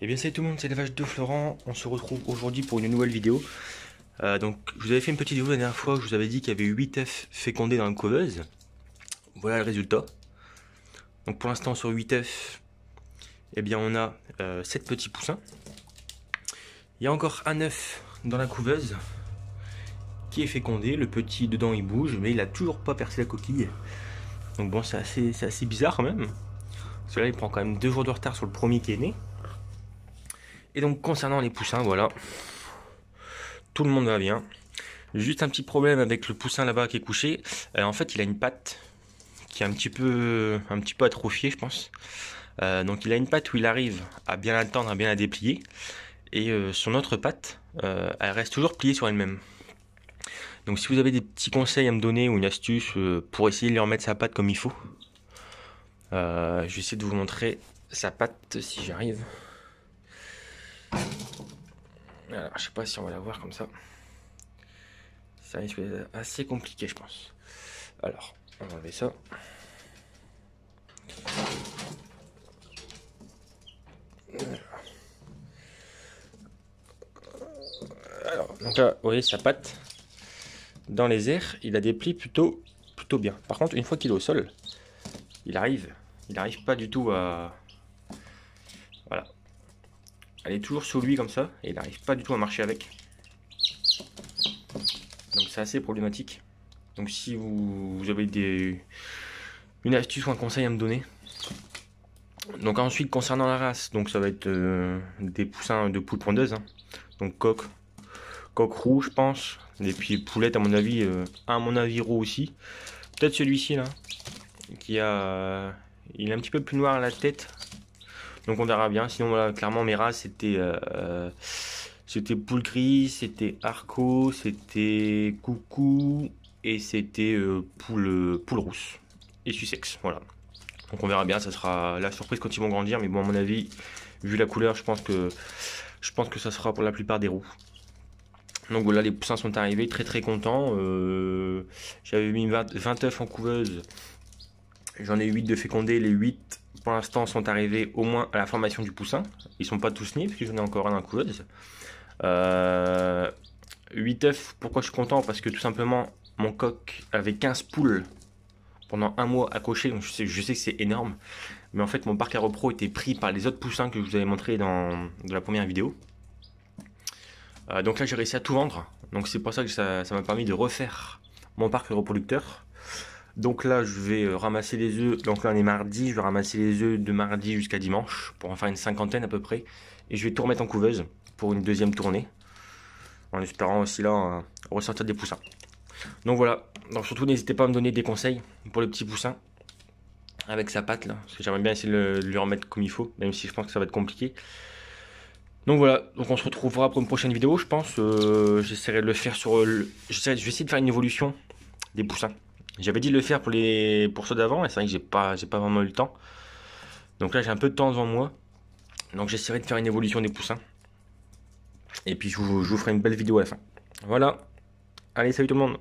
bien salut tout le monde, c'est l'élevage de Florent. On se retrouve aujourd'hui pour une nouvelle vidéo. Donc je vous avais fait une petite vidéo la dernière fois où je vous avais dit qu'il y avait 8 œufs fécondés dans la couveuse. Voilà le résultat. Donc pour l'instant sur 8 œufs, eh bien on a 7 petits poussins. Il y a encore un œuf dans la couveuse qui est fécondé. Le petit dedans il bouge mais il a toujours pas percé la coquille. Donc bon, c'est assez bizarre quand même. Parce que là il prend quand même 2 jours de retard sur le premier qui est né. Et donc concernant les poussins, voilà, tout le monde va bien. Juste un petit problème avec le poussin là-bas qui est couché. En fait, il a une patte qui est un petit peu atrophiée, je pense. Donc il a une patte où il arrive à bien la tendre, à bien la déplier. Et son autre patte, elle reste toujours pliée sur elle-même. Donc si vous avez des petits conseils à me donner ou une astuce pour essayer de lui remettre sa patte comme il faut, je vais essayer de vous montrer sa patte si j'arrive. Alors, je sais pas si on va la voir comme ça. Ça risque d'être assez compliqué, je pense. Alors, on va enlever ça. Alors, donc là, vous voyez sa patte. Dans les airs, il a des plis plutôt bien. Par contre, une fois qu'il est au sol, il arrive pas du tout à... Voilà. Elle est toujours sur lui comme ça, et il n'arrive pas du tout à marcher avec. Donc c'est assez problématique. Donc si vous avez une astuce ou un conseil à me donner. Donc ensuite concernant la race, donc ça va être des poussins de poules pondeuses. Hein. Donc coq roux je pense. Et puis poulette à mon avis roux aussi. Peut-être celui-ci là. Il est un petit peu plus noir à la tête. Donc on verra bien. Sinon voilà, clairement mes races c'était poule gris, c'était arco, c'était coucou et c'était poule rousse et sussex. Voilà. Donc on verra bien, ça sera la surprise quand ils vont grandir. Mais bon, à mon avis, vu la couleur, je pense que ça sera pour la plupart des roux. Donc voilà, les poussins sont arrivés, très contents. J'avais mis 20 œufs en couveuse. J'en ai 8 de fécondés. Les 8 pour l'instant sont arrivés au moins à la formation du poussin. Ils sont pas tous nés parce que j'en ai encore un en couveuse. 8 œufs, pourquoi je suis content? Parce que tout simplement mon coq avait 15 poules pendant un mois à cocher, donc je sais que c'est énorme. Mais en fait mon parc AeroPro était pris par les autres poussins que je vous avais montré dans la première vidéo. Donc là j'ai réussi à tout vendre. Donc c'est pour ça que ça m'a permis de refaire mon parc reproducteur. Donc là je vais ramasser les œufs. Donc là on est mardi, je vais ramasser les œufs de mardi jusqu'à dimanche pour en faire une cinquantaine à peu près. Et je vais tout remettre en couveuse pour une deuxième tournée. En espérant aussi là ressortir des poussins. Donc voilà, donc surtout n'hésitez pas à me donner des conseils pour le petit poussin avec sa patte là, parce que j'aimerais bien essayer de lui remettre comme il faut, même si je pense que ça va être compliqué. Donc voilà, donc on se retrouvera pour une prochaine vidéo, je pense. J'essaierai de le faire je vais essayer de faire une évolution des poussins. J'avais dit de le faire pour ceux d'avant, et c'est vrai que j'ai pas vraiment eu le temps. Donc là j'ai un peu de temps devant moi, donc j'essaierai de faire une évolution des poussins. Et puis je vous ferai une belle vidéo à la fin. Voilà, allez salut tout le monde.